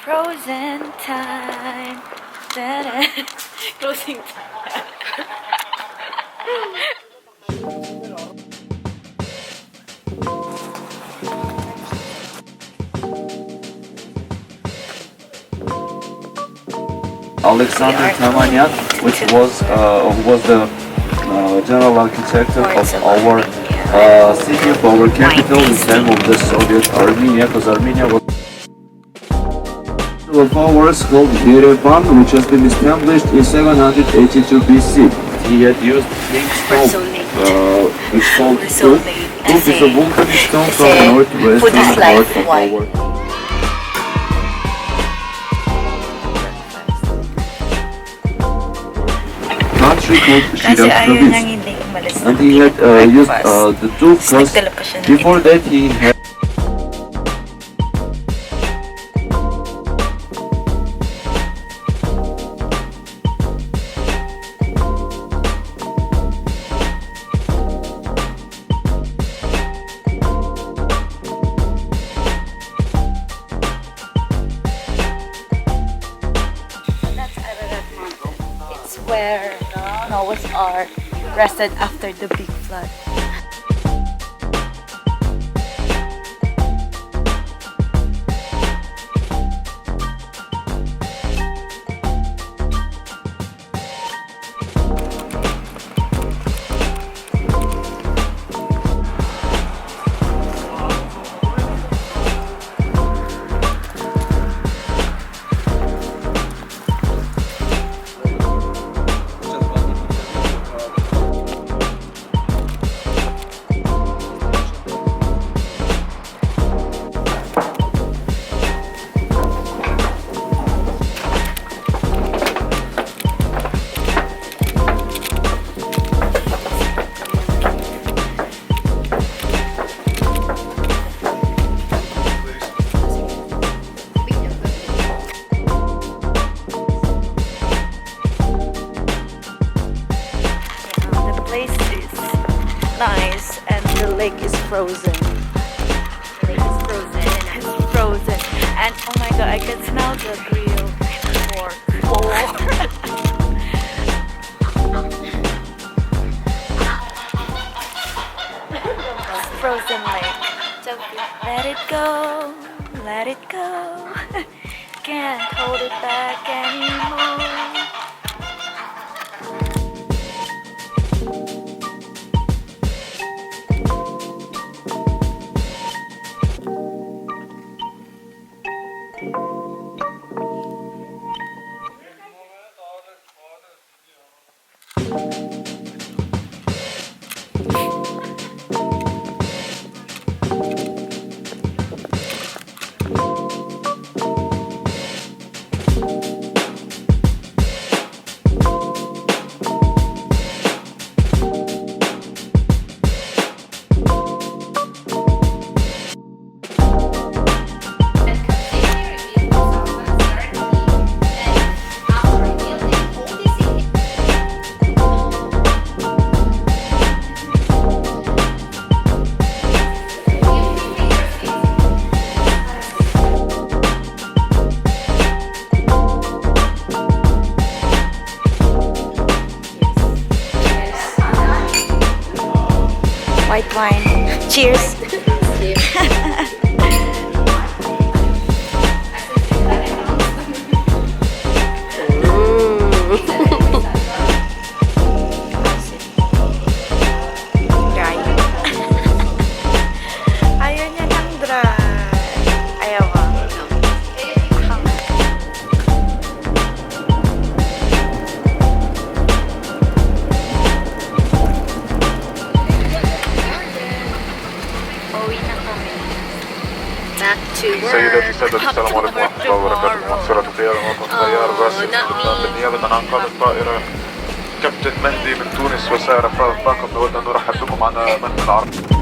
Frozen time. Closing time. Alexander Tamanyan, who was the general architect of our city, of our capital in time of the Soviet Armenia, because Armenia was of ours called Yerevan, which has been established in 782 BC. He had used pink stone. It's called Khor. Khor is a volcanic stone from northwestern part of our country called Shiraz province. And he had used the two because before that he had where Noah's Ark rested after the big flood. Nice, and the lake is frozen. The lake is frozen. It's frozen, and oh my god, I can smell the grilled pork. Frozen lake. So let it go, let it go. Can't hold it back anymore. White wine. Cheers. Dry. Ayaw niya ng dry. Ayaw ba? Back to work. سيداتي سادتي السلام عليكم ورحمة الله وبركاته. مؤثرة قيادة موقف الطيار باسل بالنيابة عن قادة الطائرة كابتن مهدي من تونس وسائر أفراد الطاقم. نود أن نرحب بكم معنا من العرب.